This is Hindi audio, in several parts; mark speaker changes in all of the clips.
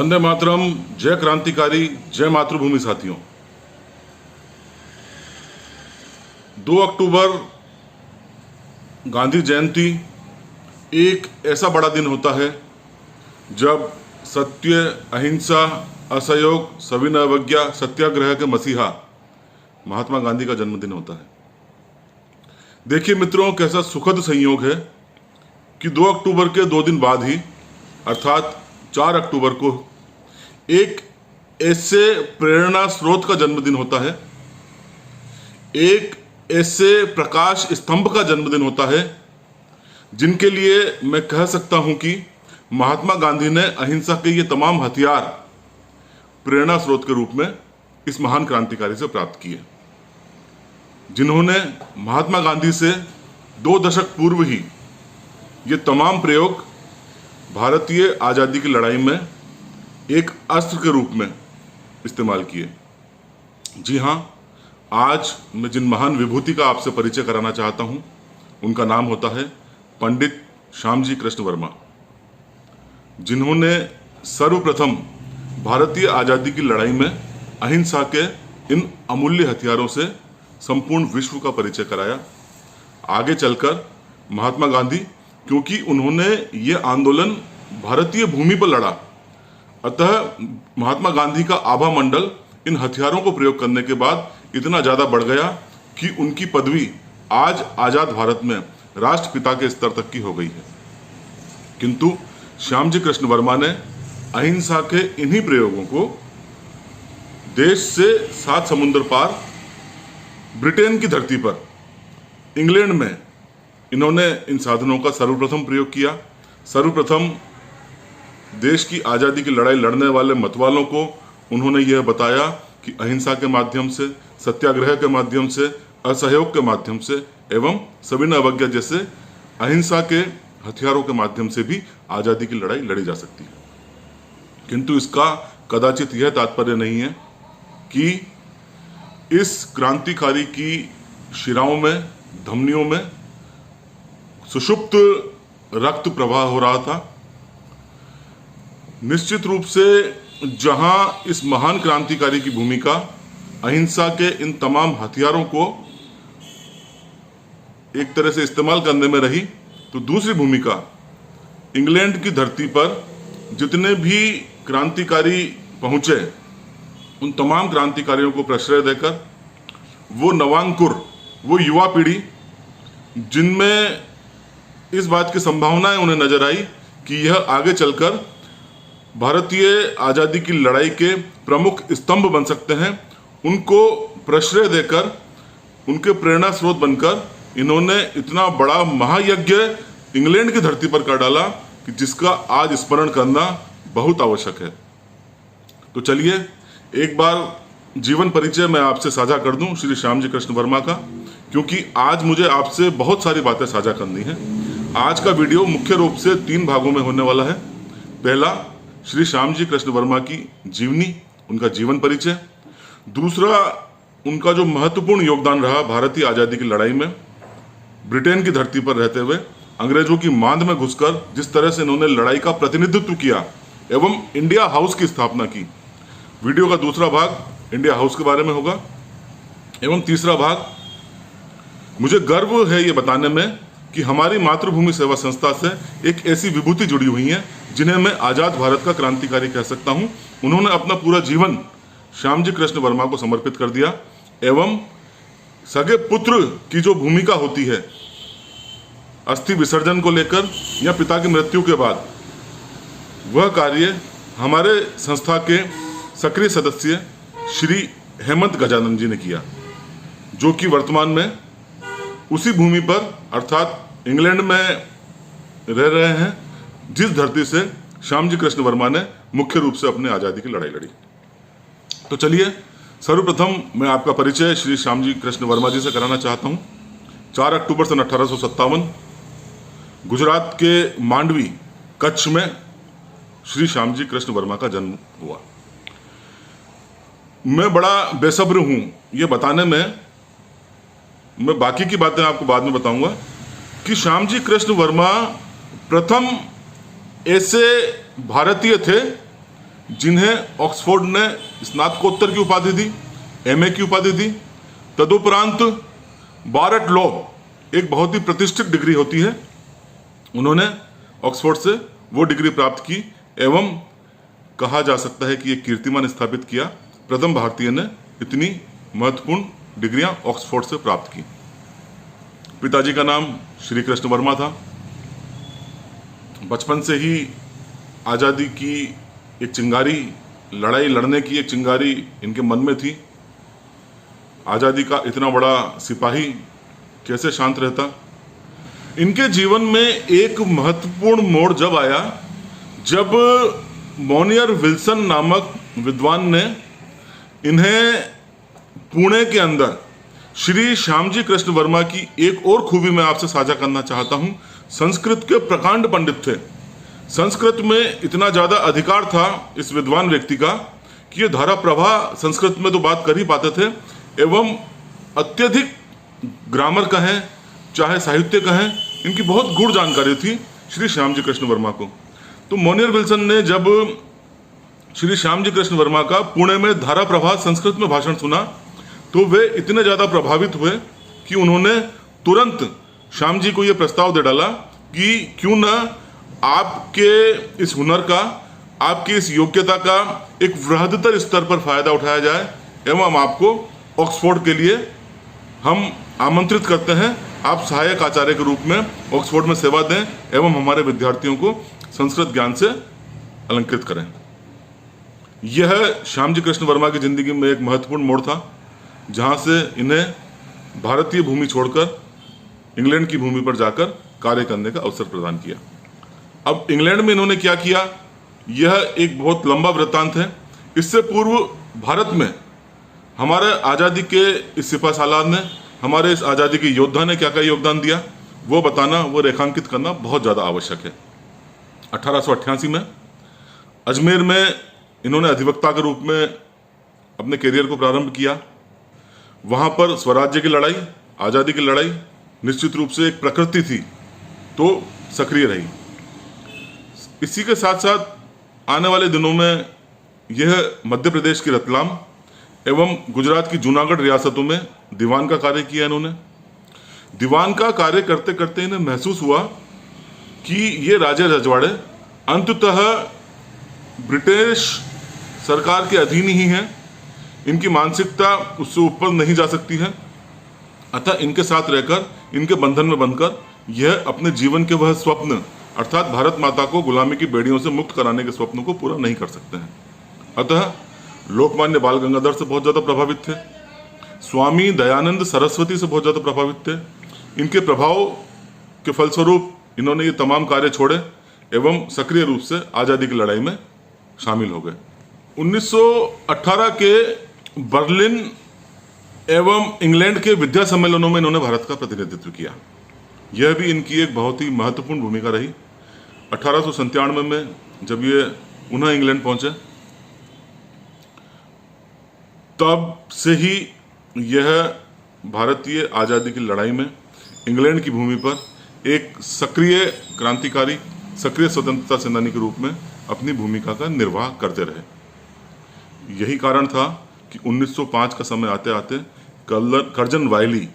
Speaker 1: वंदे मातरम। जय क्रांतिकारी, जय मातृभूमि। साथियों, 2 अक्टूबर गांधी जयंती एक ऐसा बड़ा दिन होता है जब सत्य, अहिंसा, असहयोग, सविनय अवज्ञा, सत्याग्रह के मसीहा महात्मा गांधी का जन्मदिन होता है। देखिए मित्रों, कैसा सुखद संयोग है कि 2 अक्टूबर के 2 दिन बाद ही अर्थात 4 अक्टूबर को एक ऐसे प्रेरणा स्रोत का जन्मदिन होता है, एक ऐसे प्रकाश स्तंभ का जन्मदिन होता है जिनके लिए मैं कह सकता हूं कि महात्मा गांधी ने अहिंसा के ये तमाम हथियार प्रेरणा स्रोत के रूप में इस महान क्रांतिकारी से प्राप्त किए, जिन्होंने महात्मा गांधी से 2 दशक पूर्व ही ये तमाम प्रयोग भारतीय आज़ादी की लड़ाई में एक अस्त्र के रूप में इस्तेमाल किए। जी हाँ, आज मैं जिन महान विभूति का आपसे परिचय कराना चाहता हूँ उनका नाम होता है पंडित श्यामजी कृष्ण वर्मा, जिन्होंने सर्वप्रथम भारतीय आज़ादी की लड़ाई में अहिंसा के इन अमूल्य हथियारों से संपूर्ण विश्व का परिचय कराया। आगे चलकर महात्मा गांधी, क्योंकि उन्होंने ये आंदोलन भारतीय भूमि पर लड़ा, अतः महात्मा गांधी का आभा मंडल इन हथियारों को प्रयोग करने के बाद इतना ज्यादा बढ़ गया कि उनकी पदवी आज आजाद भारत में राष्ट्रपिता के स्तर तक की हो गई है। किंतु श्यामजी कृष्ण वर्मा ने अहिंसा के इन्हीं प्रयोगों को देश से 7 समुद्र पार ब्रिटेन की धरती पर इंग्लैंड में इन्होंने इन साधनों का सर्वप्रथम प्रयोग किया। सर्वप्रथम देश की आज़ादी की लड़ाई लड़ने वाले मतवालों को उन्होंने यह बताया कि अहिंसा के माध्यम से, सत्याग्रह के माध्यम से, असहयोग के माध्यम से एवं सविनय अवज्ञा जैसे अहिंसा के हथियारों के माध्यम से भी आज़ादी की लड़ाई लड़ी जा सकती है। किंतु इसका कदाचित यह तात्पर्य नहीं है कि इस क्रांतिकारी की शिराओं में, धमनियों में सुषुप्त रक्त प्रवाह हो रहा था। निश्चित रूप से जहां इस महान क्रांतिकारी की भूमिका अहिंसा के इन तमाम हथियारों को एक तरह से इस्तेमाल करने में रही, तो दूसरी भूमिका इंग्लैंड की धरती पर जितने भी क्रांतिकारी पहुंचे उन तमाम क्रांतिकारियों को प्रश्रय देकर वो नवांकुर, वो युवा पीढ़ी जिनमें इस बात की संभावनाएं उन्हें नजर आई कि यह आगे चलकर भारतीय आज़ादी की लड़ाई के प्रमुख स्तंभ बन सकते हैं, उनको प्रश्रय देकर, उनके प्रेरणा स्रोत बनकर इन्होंने इतना बड़ा महायज्ञ इंग्लैंड की धरती पर कर डाला कि जिसका आज स्मरण करना बहुत आवश्यक है। तो चलिए एक बार जीवन परिचय मैं आपसे साझा कर दूं श्री श्यामजी कृष्ण वर्मा का, क्योंकि आज मुझे आपसे बहुत सारी बातें साझा करनी है। आज का वीडियो मुख्य रूप से 3 भागों में होने वाला है। पहला, श्री श्यामजी कृष्ण वर्मा की जीवनी, उनका जीवन परिचय। दूसरा, उनका जो महत्वपूर्ण योगदान रहा भारतीय आज़ादी की लड़ाई में, ब्रिटेन की धरती पर रहते हुए अंग्रेजों की मांद में घुसकर जिस तरह से इन्होंने लड़ाई का प्रतिनिधित्व किया एवं इंडिया हाउस की स्थापना की। वीडियो का दूसरा भाग इंडिया हाउस के बारे में होगा। एवं तीसरा भाग, मुझे गर्व है ये बताने में कि हमारी मातृभूमि सेवा संस्था से एक ऐसी विभूति जुड़ी हुई है जिन्हें मैं आज़ाद भारत का क्रांतिकारी कह सकता हूं। उन्होंने अपना पूरा जीवन श्यामजी कृष्ण वर्मा को समर्पित कर दिया एवं सगे पुत्र की जो भूमिका होती है अस्थि विसर्जन को लेकर या पिता की मृत्यु के बाद, वह कार्य हमारे संस्था के सक्रिय सदस्य श्री हेमंत गजानन जी ने किया, जो कि वर्तमान में उसी भूमि पर अर्थात इंग्लैंड में रह रहे हैं जिस धरती से श्यामजी कृष्ण वर्मा ने मुख्य रूप से अपने आज़ादी की लड़ाई लड़ी। तो चलिए सर्वप्रथम मैं आपका परिचय श्री श्यामजी कृष्ण वर्मा जी से कराना चाहता हूं। 4 अक्टूबर सन 1857 गुजरात के मांडवी, कच्छ में श्री श्यामजी कृष्ण वर्मा का जन्म हुआ। मैं बड़ा बेसब्र हूं ये बताने में, मैं बाकी की बातें आपको बाद में बताऊंगा कि श्यामजी कृष्ण वर्मा प्रथम ऐसे भारतीय थे जिन्हें ऑक्सफोर्ड ने स्नातकोत्तर की उपाधि दी, एमए की उपाधि दी। तदुपरांत बारट लॉ, एक बहुत ही प्रतिष्ठित डिग्री होती है, उन्होंने ऑक्सफोर्ड से वो डिग्री प्राप्त की एवं कहा जा सकता है कि एक कीर्तिमान स्थापित किया। प्रथम भारतीय ने इतनी महत्वपूर्ण डिग्रियां ऑक्सफोर्ड से प्राप्त की। पिताजी का नाम श्री कृष्ण वर्मा था। बचपन से ही आज़ादी की एक चिंगारी, लड़ाई लड़ने की एक चिंगारी इनके मन में थी। आज़ादी का इतना बड़ा सिपाही कैसे शांत रहता। इनके जीवन में एक महत्वपूर्ण मोड़ जब आया जब मोनियर विल्सन नामक विद्वान ने इन्हें पुणे के अंदर श्री श्यामजी कृष्ण वर्मा की एक और खूबी मैं आपसे साझा करना चाहता हूं। संस्कृत के प्रकांड पंडित थे। संस्कृत में इतना ज्यादा अधिकार था इस विद्वान व्यक्ति का कि ये धारा प्रवाह संस्कृत में तो बात कर ही पाते थे एवं अत्यधिक ग्रामर कहें चाहे साहित्य कहें, इनकी बहुत गूढ़ जानकारी थी श्री श्यामजी कृष्ण वर्मा को। तो मोनियर विल्सन ने जब श्री श्यामजी कृष्ण वर्मा का पुणे में धारा प्रवाह संस्कृत में भाषण सुना तो वे इतने ज्यादा प्रभावित हुए कि उन्होंने तुरंत श्याम जी को यह प्रस्ताव दे डाला कि क्यों ना आपके इस हुनर का, आपकी इस योग्यता का एक वृहत्तर स्तर पर फायदा उठाया जाए एवं हम आपको ऑक्सफोर्ड के लिए हम आमंत्रित करते हैं। आप सहायक आचार्य के रूप में ऑक्सफोर्ड में सेवा दें एवं हमारे विद्यार्थियों को संस्कृत ज्ञान से अलंकृत करें। यह श्यामजी कृष्ण वर्मा की जिंदगी में एक महत्वपूर्ण मोड़ था जहां से इन्हें भारतीय भूमि छोड़कर इंग्लैंड की भूमि पर जाकर कार्य करने का अवसर प्रदान किया। अब इंग्लैंड में इन्होंने क्या किया, यह एक बहुत लंबा वृत्तांत है। इससे पूर्व भारत में हमारे आज़ादी के इस सिपाहसालार ने, हमारे इस आज़ादी के योद्धा ने क्या क्या योगदान दिया वो बताना, वो रेखांकित करना बहुत ज़्यादा आवश्यक है। 1888 में अजमेर में इन्होंने अधिवक्ता के रूप में अपने करियर को प्रारंभ किया। वहाँ पर स्वराज्य की लड़ाई, आज़ादी की लड़ाई निश्चित रूप से एक प्रकृति थी तो सक्रिय रही। इसी के साथ साथ आने वाले दिनों में यह मध्य प्रदेश की रतलाम एवं गुजरात की जूनागढ़ रियासतों में दीवान का कार्य किया इन्होंने। दीवान का कार्य करते करते इन्हें महसूस हुआ कि ये राजे रजवाड़े अंततः ब्रिटिश सरकार के अधीन ही हैं, इनकी मानसिकता उससे ऊपर नहीं जा सकती है। अतः इनके साथ रहकर, इनके बंधन में बनकर यह अपने जीवन के वह स्वप्न अर्थात भारत माता को गुलामी की बेड़ियों से मुक्त कराने के स्वप्न को पूरा नहीं कर सकते हैं। अतः लोकमान्य बाल गंगाधर से बहुत ज़्यादा प्रभावित थे, स्वामी दयानंद सरस्वती से बहुत ज़्यादा प्रभावित थे। इनके प्रभाव के फलस्वरूप इन्होंने ये तमाम कार्य छोड़े एवं सक्रिय रूप से आज़ादी की लड़ाई में शामिल हो गए। 1918 के बर्लिन एवं इंग्लैंड के विद्या सम्मेलनों में इन्होंने भारत का प्रतिनिधित्व किया। यह भी इनकी एक बहुत ही महत्वपूर्ण भूमिका रही। 1897 में जब ये पुनः इंग्लैंड पहुंचे तब से ही यह भारतीय आज़ादी की लड़ाई में इंग्लैंड की भूमि पर एक सक्रिय क्रांतिकारी, सक्रिय स्वतंत्रता सेनानी के रूप में अपनी भूमिका का निर्वाह करते रहे। यही कारण था कि 1905 का समय आते आते कर्जन वायली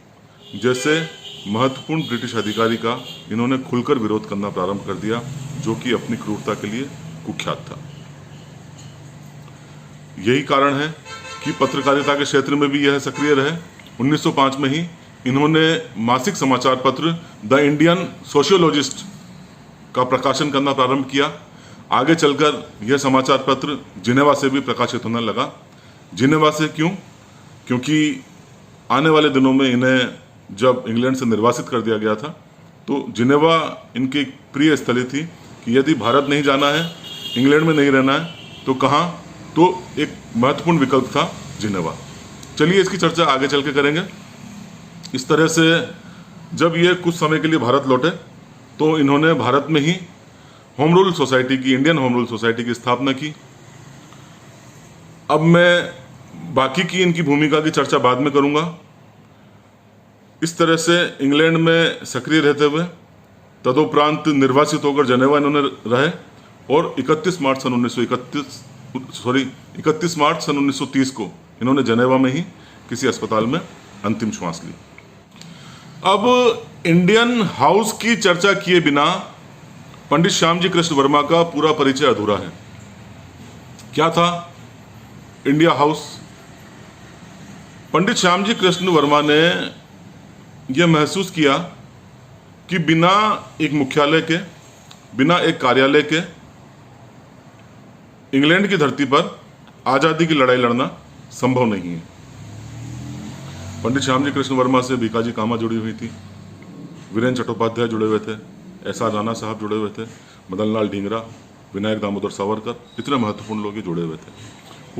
Speaker 1: जैसे महत्वपूर्ण ब्रिटिश अधिकारी का इन्होंने खुलकर विरोध करना प्रारंभ कर दिया, जो कि अपनी क्रूरता के लिए कुख्यात था। यही कारण है कि पत्रकारिता के क्षेत्र में भी यह सक्रिय रहे। 1905 में ही इन्होंने मासिक समाचार पत्र द इंडियन सोशियोलॉजिस्ट का प्रकाशन करना प्रारंभ किया। आगे चलकर यह समाचार पत्र जिनेवा से भी प्रकाशित होने लगा। जिनेवा से क्यों? क्योंकि आने वाले दिनों में इन्हें जब इंग्लैंड से निर्वासित कर दिया गया था तो जिनेवा इनकी प्रिय स्थली थी कि यदि भारत नहीं जाना है, इंग्लैंड में नहीं रहना है तो कहाँ, तो एक महत्वपूर्ण विकल्प था जिनेवा। चलिए इसकी चर्चा आगे चल के करेंगे। इस तरह से जब ये कुछ समय के लिए भारत लौटे तो इन्होंने भारत में ही होम रूल सोसाइटी की, इंडियन होम रूल सोसाइटी की स्थापना की। अब मैं बाकी की इनकी भूमिका की चर्चा बाद में करूंगा। इस तरह से इंग्लैंड में सक्रिय रहते हुए तदुपरांत निर्वासित होकर जनेवा इन्होंने रहे और 31 मार्च सन 1931 31 मार्च सन 1930 को इन्होंने जनेवा में ही किसी अस्पताल में अंतिम श्वास ली। अब इंडियन हाउस की चर्चा किए बिना पंडित श्यामजी कृष्ण वर्मा का पूरा परिचय अधूरा है। क्या था इंडिया हाउस? पंडित श्यामजी कृष्ण वर्मा ने यह महसूस किया कि बिना एक मुख्यालय के, बिना एक कार्यालय के इंग्लैंड की धरती पर आज़ादी की लड़ाई लड़ना संभव नहीं है। पंडित श्यामजी कृष्ण वर्मा से भीकाजी कामा जुड़ी हुई थी, वीरेंद्र चट्टोपाध्याय जुड़े हुए थे, एस.आर. राणा साहब जुड़े हुए थे, मदन लाल ढींगरा, विनायक दामोदर सावरकर, इतने महत्वपूर्ण लोग ये जुड़े हुए थे।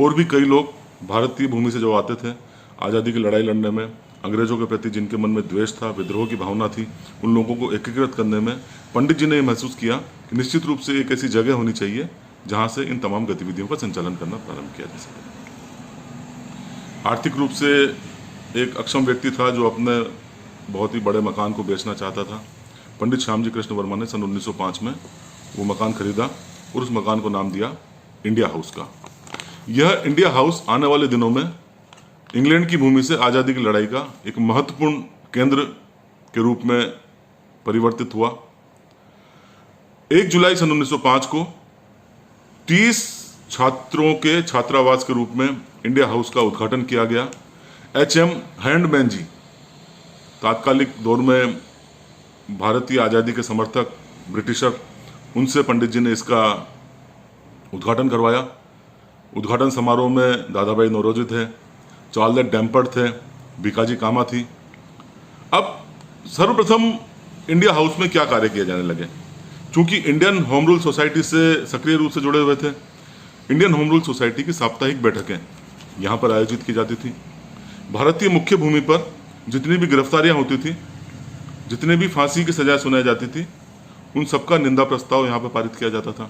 Speaker 1: और भी कई लोग भारतीय भूमि से जो आते थे, आज़ादी की लड़ाई लड़ने में, अंग्रेजों के प्रति जिनके मन में द्वेष था, विद्रोह की भावना थी, उन लोगों को एकीकृत करने में पंडित जी ने यह महसूस किया कि निश्चित रूप से एक ऐसी जगह होनी चाहिए जहां से इन तमाम गतिविधियों का संचालन करना प्रारंभ किया जा सके। आर्थिक रूप से एक अक्षम व्यक्ति था जो अपने बहुत ही बड़े मकान को बेचना चाहता था। पंडित श्यामजी कृष्ण वर्मा ने सन 1905 में वो मकान खरीदा और उस मकान को नाम दिया इंडिया हाउस का। यह इंडिया हाउस आने वाले दिनों में इंग्लैंड की भूमि से आज़ादी की लड़ाई का एक महत्वपूर्ण केंद्र के रूप में परिवर्तित हुआ। 1 जुलाई सन 1905 को 30 छात्रों के छात्रावास के रूप में इंडिया हाउस का उद्घाटन किया गया। H.M. हैंडमैन जी, तात्कालिक दौर में भारतीय आज़ादी के समर्थक ब्रिटिशर, उनसे पंडित जी ने इसका उद्घाटन करवाया। उद्घाटन समारोह में दादा भाई नौरोजी थे, चार्ल्स डैम्पर्ट थे, भीकाजी कामा थी। अब सर्वप्रथम इंडिया हाउस में क्या कार्य किए जाने लगे? चूंकि इंडियन होम रूल सोसाइटी से सक्रिय रूप से जुड़े हुए थे, इंडियन होम रूल सोसाइटी की साप्ताहिक बैठकें यहाँ पर आयोजित की जाती थी। भारतीय मुख्य भूमि पर जितनी भी गिरफ्तारियां होती थी, जितने भी फांसी की सजा सुनाई जाती थी, उन सबका निंदा प्रस्ताव यहाँ पर पारित किया जाता था।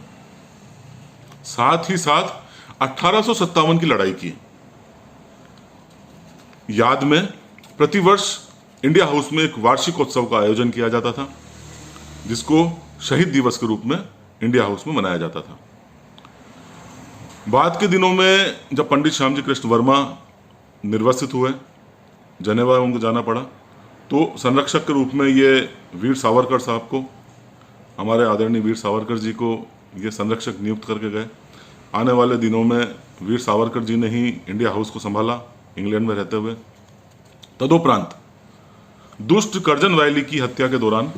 Speaker 1: साथ ही साथ 1857 की लड़ाई की याद में प्रतिवर्ष इंडिया हाउस में एक वार्षिकोत्सव का आयोजन किया जाता था, जिसको शहीद दिवस के रूप में इंडिया हाउस में मनाया जाता था। बाद के दिनों में जब पंडित श्यामजी कृष्ण वर्मा निर्वासित हुए, जनेवा उनको जाना पड़ा, तो संरक्षक के रूप में ये वीर सावरकर साहब को, हमारे आदरणीय वीर सावरकर जी को ये संरक्षक नियुक्त करके गए। आने वाले दिनों में वीर सावरकर जी ने ही इंडिया हाउस को संभाला इंग्लैंड में रहते हुए। तदोपरांत दुष्ट करजन वैली की हत्या के दौरान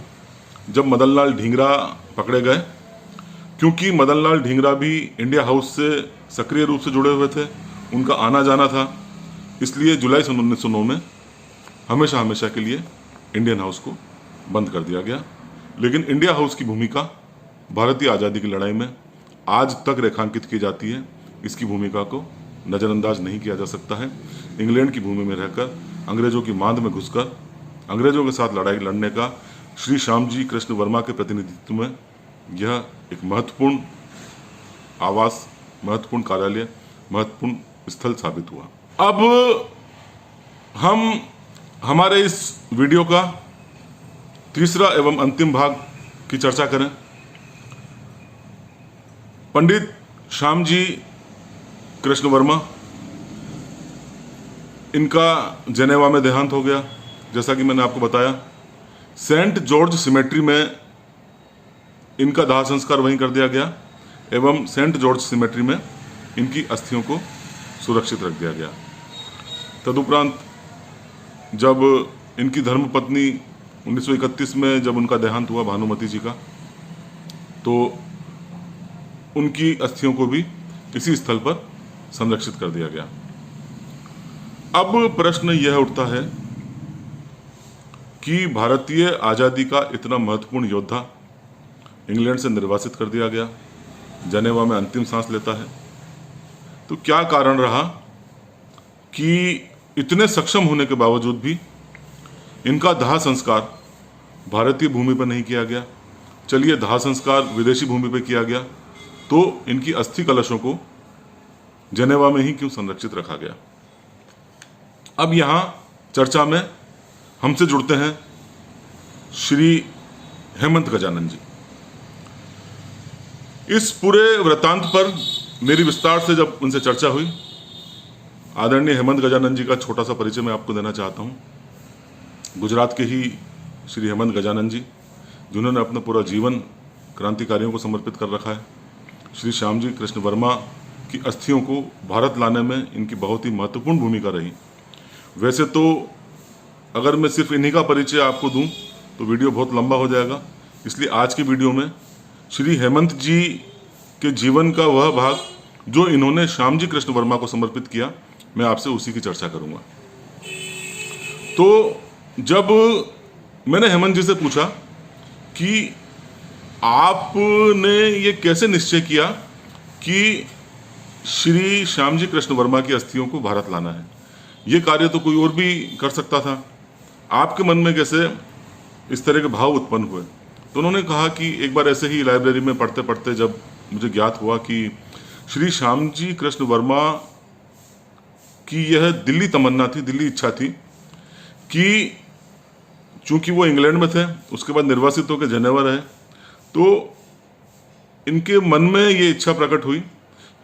Speaker 1: जब मदन लाल ढींगरा पकड़े गए, क्योंकि मदन लाल ढींगरा भी इंडिया हाउस से सक्रिय रूप से जुड़े हुए थे, उनका आना जाना था, इसलिए जुलाई सन 1909 में हमेशा हमेशा के लिए इंडियन हाउस को बंद कर दिया गया। लेकिन इंडिया हाउस की भूमिका भारतीय आज़ादी की लड़ाई में आज तक रेखांकित की जाती है। इसकी भूमिका को नज़रअंदाज नहीं किया जा सकता है। इंग्लैंड की भूमि में रहकर, अंग्रेजों की मांद में घुसकर, अंग्रेजों के साथ लड़ाई लड़ने का श्री श्यामजी कृष्ण वर्मा के प्रतिनिधित्व में यह एक महत्वपूर्ण आवास, महत्वपूर्ण कार्यालय, महत्वपूर्ण स्थल साबित हुआ। अब हम हमारे इस वीडियो का तीसरा एवं अंतिम भाग की चर्चा करें। पंडित श्यामजी कृष्ण वर्मा, इनका जेनेवा में देहांत हो गया। जैसा कि मैंने आपको बताया, सेंट जॉर्ज सिमेट्री में इनका दाह संस्कार वहीं कर दिया गया एवं सेंट जॉर्ज सिमेट्री में इनकी अस्थियों को सुरक्षित रख दिया गया। तदुपरांत जब इनकी धर्मपत्नी 1931 में जब उनका देहांत हुआ भानुमति जी का, तो उनकी अस्थियों को भी इसी स्थल पर संरक्षित कर दिया गया। अब प्रश्न यह उठता है कि भारतीय आज़ादी का इतना महत्वपूर्ण योद्धा इंग्लैंड से निर्वासित कर दिया गया, जनेवा में अंतिम सांस लेता है, तो क्या कारण रहा कि इतने सक्षम होने के बावजूद भी इनका दाह संस्कार भारतीय भूमि पर नहीं किया गया? चलिए, दाह संस्कार विदेशी भूमि पर किया गया, तो इनकी अस्थि कलशों को जनेवा में ही क्यों संरक्षित रखा गया? अब यहाँ चर्चा में हमसे जुड़ते हैं श्री हेमंत गजानन जी। इस पूरे वृत्तांत पर मेरी विस्तार से जब उनसे चर्चा हुई, आदरणीय हेमंत गजानन जी का छोटा सा परिचय मैं आपको देना चाहता हूँ। गुजरात के ही श्री हेमंत गजानन जी, जिन्होंने अपना पूरा जीवन क्रांतिकारियों को समर्पित कर रखा है। श्री श्यामजी कृष्ण वर्मा की अस्थियों को भारत लाने में इनकी बहुत ही महत्वपूर्ण भूमिका रही। वैसे तो अगर मैं सिर्फ इन्हीं का परिचय आपको दूं तो वीडियो बहुत लंबा हो जाएगा, इसलिए आज की वीडियो में श्री हेमंत जी के जीवन का वह भाग जो इन्होंने श्यामजी कृष्ण वर्मा को समर्पित किया, मैं आपसे उसी की चर्चा करूंगा। तो जब मैंने हेमंत जी से पूछा कि आपने ये कैसे निश्चय किया कि श्री श्यामजी कृष्ण वर्मा की अस्थियों को भारत लाना है, ये कार्य तो कोई और भी कर सकता था, आपके मन में कैसे इस तरह के भाव उत्पन्न हुए? तो उन्होंने कहा कि एक बार ऐसे ही लाइब्रेरी में पढ़ते पढ़ते जब मुझे ज्ञात हुआ कि श्री श्यामजी कृष्ण वर्मा की यह दिल्ली तमन्ना थी, दिल्ली इच्छा थी कि चूंकि वो इंग्लैंड में थे, उसके बाद निर्वासित होकर जेनेवा रहे, तो इनके मन में ये इच्छा प्रकट हुई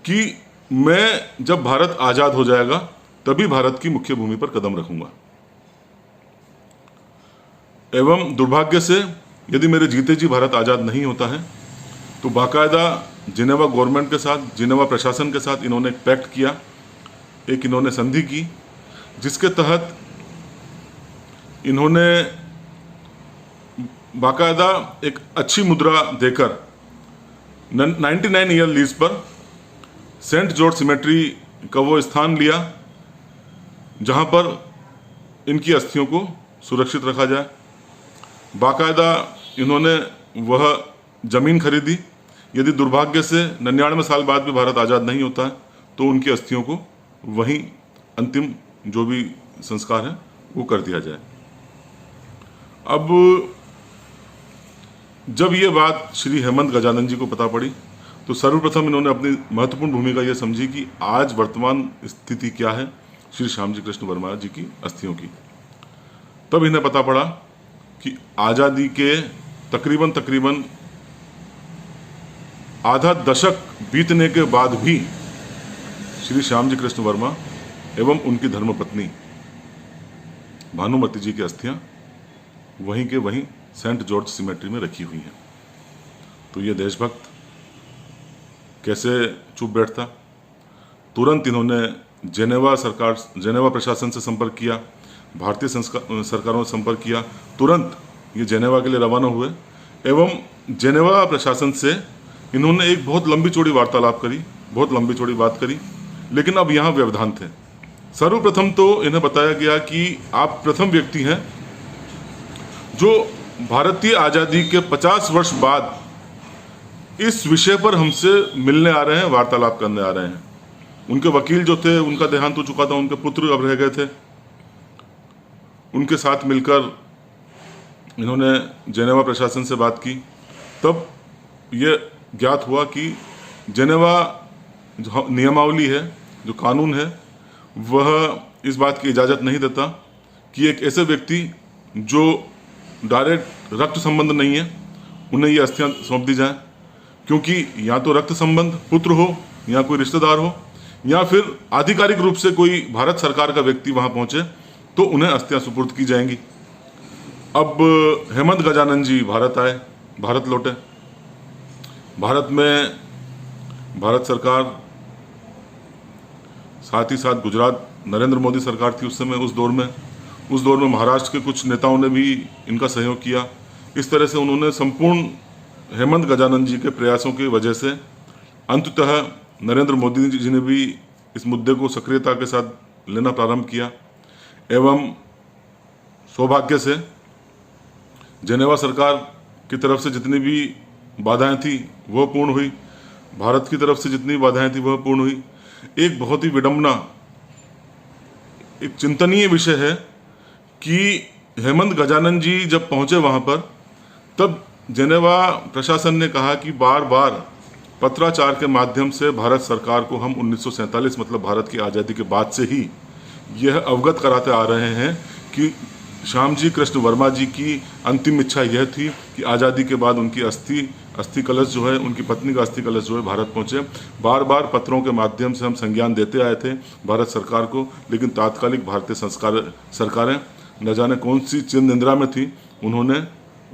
Speaker 1: कि मैं जब भारत आजाद हो जाएगा तभी भारत की मुख्य भूमि पर कदम रखूंगा। एवं दुर्भाग्य से यदि मेरे जीते जी भारत आजाद नहीं होता है तो बाकायदा जिनेवा गवर्नमेंट के साथ, जिनेवा प्रशासन के साथ इन्होंने एक पैक्ट किया, एक इन्होंने संधि की, जिसके तहत इन्होंने बाकायदा एक अच्छी मुद्रा देकर 99 ईयर लीज पर सेंट जॉर्ज सिमेट्री का वो स्थान लिया जहां पर इनकी अस्थियों को सुरक्षित रखा जाए। बाकायदा इन्होंने वह जमीन खरीदी। यदि दुर्भाग्य से 99 साल बाद भी भारत आजाद नहीं होता है तो उनकी अस्थियों को वहीं अंतिम जो भी संस्कार है वो कर दिया जाए। अब जब ये बात श्री हेमंत गजानन जी को पता पड़ी तो सर्वप्रथम इन्होंने अपनी महत्वपूर्ण भूमिका ये समझी कि आज वर्तमान स्थिति क्या है श्री श्यामजी कृष्ण वर्मा जी की अस्थियों की। तब इन्हें पता पड़ा कि आज़ादी के तकरीबन आधा दशक बीतने के बाद भी श्री श्यामजी कृष्ण वर्मा एवं उनकी धर्मपत्नी भानुमती जी की अस्थियां वहीं के वहीं सेंट जॉर्ज सिमेट्री में रखी हुई हैं। तो ये देशभक्त कैसे चुप बैठता? तुरंत इन्होंने जेनेवा प्रशासन से संपर्क किया, भारतीय सरकारों से संपर्क किया, तुरंत ये जेनेवा के लिए रवाना हुए एवं जेनेवा प्रशासन से इन्होंने एक बहुत लंबी चौड़ी वार्तालाप करी, बहुत लंबी चौड़ी बात करी, लेकिन अब यहाँ व्यवधान थे। सर्वप्रथम तो इन्हें बताया गया कि आप प्रथम व्यक्ति हैं जो भारतीय आज़ादी के 50 वर्ष बाद इस विषय पर हमसे मिलने आ रहे हैं, वार्तालाप करने आ रहे हैं। उनके वकील जो थे उनका देहांत हो चुका था, उनके पुत्र अब रह गए थे। उनके साथ मिलकर इन्होंने जेनेवा प्रशासन से बात की। तब यह ज्ञात हुआ कि जेनेवा जो नियमावली है, जो कानून है, वह इस बात की इजाज़त नहीं देता कि एक ऐसे व्यक्ति जो डायरेक्ट रक्त संबंध नहीं है उन्हें ये अस्थियां सौंप दी जाए, क्योंकि या तो रक्त संबंध पुत्र हो या कोई रिश्तेदार हो या फिर आधिकारिक रूप से कोई भारत सरकार का व्यक्ति वहां पहुंचे तो उन्हें अस्थियां सुपुर्द की जाएंगी। अब हेमंत गजानन जी भारत आए, भारत लौटे। भारत में भारत सरकार, साथ ही साथ गुजरात नरेंद्र मोदी सरकार थी उस समय, उस दौर में महाराष्ट्र के कुछ नेताओं ने भी इनका सहयोग किया। इस तरह से उन्होंने संपूर्ण हेमंत गजानन जी के प्रयासों की वजह से अंततः नरेंद्र मोदी जी ने भी इस मुद्दे को सक्रियता के साथ लेना प्रारंभ किया एवं सौभाग्य से जेनेवा सरकार की तरफ से जितनी भी बाधाएं थी वह पूर्ण हुई, भारत की तरफ से जितनी बाधाएं थी वह पूर्ण हुई। एक बहुत ही विडंबना, एक चिंतनीय विषय है कि हेमंत गजानन जी जब पहुंचे वहां पर, तब जेनेवा प्रशासन ने कहा कि बार बार पत्राचार के माध्यम से भारत सरकार को हम 1947 मतलब भारत की आज़ादी के बाद से ही यह अवगत कराते आ रहे हैं कि श्यामजी कृष्ण वर्मा जी की अंतिम इच्छा यह थी कि आज़ादी के बाद उनकी अस्थि अस्थि कलश जो है, उनकी पत्नी का अस्थि कलश जो है भारत पहुंचे। बार बार पत्रों के माध्यम से हम संज्ञान देते आए थे भारत सरकार को, लेकिन तात्कालिक भारतीय सरकारें न जाने कौन सी चिंद निंद्रा में थी, उन्होंने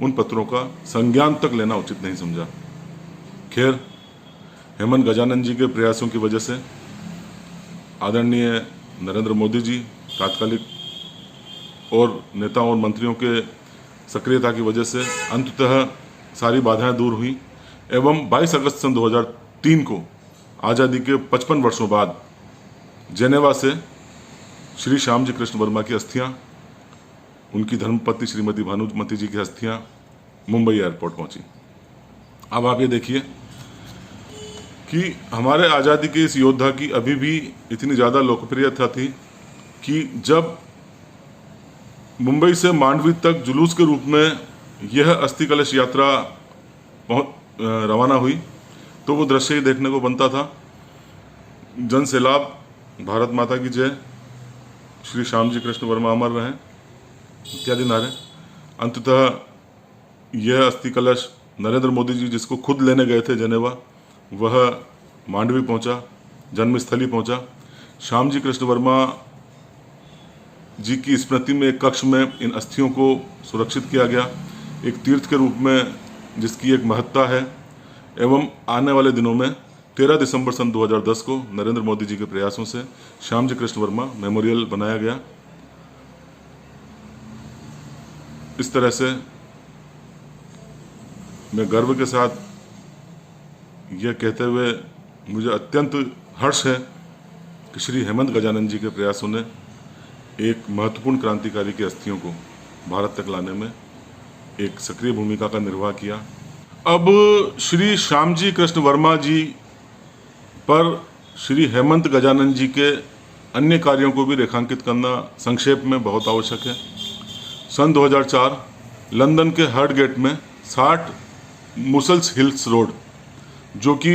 Speaker 1: उन पत्रों का संज्ञान तक लेना उचित नहीं समझा। खैर, हेमंत गजानन जी के प्रयासों की वजह से, आदरणीय नरेंद्र मोदी जी तात्कालिक और नेताओं और मंत्रियों के सक्रियता की वजह से अंततः सारी बाधाएं दूर हुई एवं 22 अगस्त सन 2003 को आज़ादी के 55 वर्षों बाद जेनेवा से श्री श्याम जी कृष्ण वर्मा की अस्थियां, उनकी धर्मपत्नी श्रीमती भानुमति जी की अस्थियां मुंबई एयरपोर्ट पहुंची। अब आप ये देखिए कि हमारे आज़ादी के इस योद्धा की अभी भी इतनी ज़्यादा लोकप्रियता थी कि जब मुंबई से मांडवी तक जुलूस के रूप में यह अस्थि कलश यात्रा रवाना हुई तो वो दृश्य ही देखने को बनता था। जन सैलाब, भारत माता की जय, श्री श्याम जी कृष्ण वर्मा अमर रहें इत्यादि नारे। अंततः यह अस्थि कलश नरेंद्र मोदी जी जिसको खुद लेने गए थे जेनेवा, वह मांडवी पहुंचा, जन्मस्थली पहुंचा। श्याम जी कृष्ण वर्मा जी की स्मृति में एक कक्ष में इन अस्थियों को सुरक्षित किया गया, एक तीर्थ के रूप में जिसकी एक महत्ता है। एवं आने वाले दिनों में 13 दिसंबर सन 2010 को नरेंद्र मोदी जी के प्रयासों से श्याम जी कृष्ण वर्मा मेमोरियल बनाया गया। इस तरह से मैं गर्व के साथ यह कहते हुए मुझे अत्यंत हर्ष है कि श्री हेमंत गजानन जी के प्रयासों ने एक महत्वपूर्ण क्रांतिकारी की अस्थियों को भारत तक लाने में एक सक्रिय भूमिका का निर्वाह किया। अब श्री श्याम जी कृष्ण वर्मा जी पर श्री हेमंत गजानन जी के अन्य कार्यों को भी रेखांकित करना संक्षेप में बहुत आवश्यक है। सन 2004 लंदन के हर्ड गेट में 60 मुसल्स हिल्स रोड, जो कि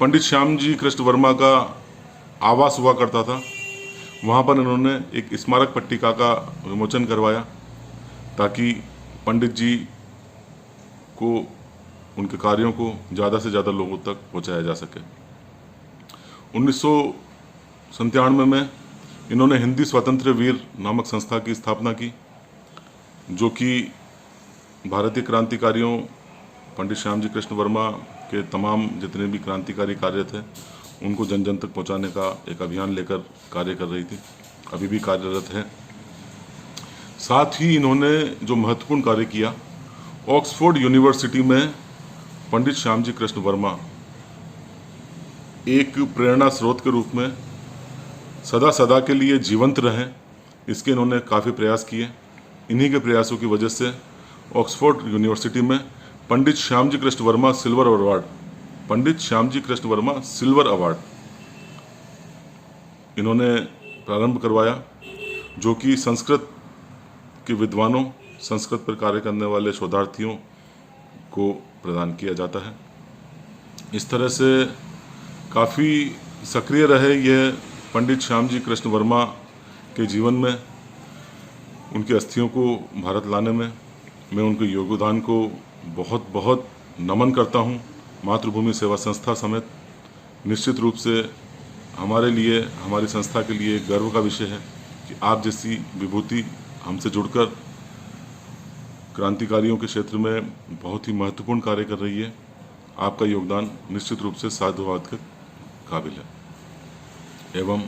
Speaker 1: पंडित श्याम जी कृष्ण वर्मा का आवास हुआ करता था, वहाँ पर इन्होंने एक स्मारक पट्टिका का विमोचन करवाया ताकि पंडित जी को, उनके कार्यों को ज़्यादा से ज़्यादा लोगों तक पहुँचाया जा सके। 1997 में इन्होंने हिंदी स्वतंत्र वीर नामक संस्था की स्थापना की, जो कि भारतीय क्रांतिकारियों पंडित श्याम जी कृष्ण वर्मा के तमाम जितने भी क्रांतिकारी कार्य थे उनको जन जन तक पहुंचाने का एक अभियान लेकर कार्य कर रही थी, अभी भी कार्यरत है। साथ ही इन्होंने जो महत्वपूर्ण कार्य किया, ऑक्सफोर्ड यूनिवर्सिटी में पंडित श्याम जी कृष्ण वर्मा एक प्रेरणा स्रोत के रूप में सदा सदा के लिए जीवंत रहें, इसके इन्होंने काफ़ी प्रयास किए। इन्हीं के प्रयासों की वजह से ऑक्सफोर्ड यूनिवर्सिटी में पंडित श्याम जी कृष्ण वर्मा सिल्वर अवार्ड, पंडित श्याम जी कृष्ण वर्मा सिल्वर अवार्ड इन्होंने प्रारंभ करवाया, जो कि संस्कृत के विद्वानों, संस्कृत पर कार्य करने वाले शोधार्थियों को प्रदान किया जाता है। इस तरह से काफ़ी सक्रिय रहे यह पंडित श्याम जी कृष्ण वर्मा के जीवन में, उनकी अस्थियों को भारत लाने में मैं उनके योगदान को बहुत बहुत नमन करता हूँ। मातृभूमि सेवा संस्था समेत निश्चित रूप से हमारे लिए, हमारी संस्था के लिए गर्व का विषय है कि आप जैसी विभूति हमसे जुड़कर क्रांतिकारियों के क्षेत्र में बहुत ही महत्वपूर्ण कार्य कर रही है। आपका योगदान निश्चित रूप से साधुवाद के काबिल है। एवं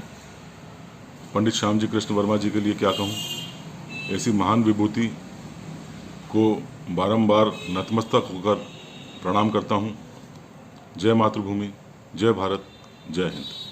Speaker 1: पंडित श्याम जी कृष्ण वर्मा जी के लिए क्या कहूँ, ऐसी महान विभूति को बारंबार नतमस्तक होकर प्रणाम करता हूँ। जय मातृभूमि, जय भारत, जय हिंद।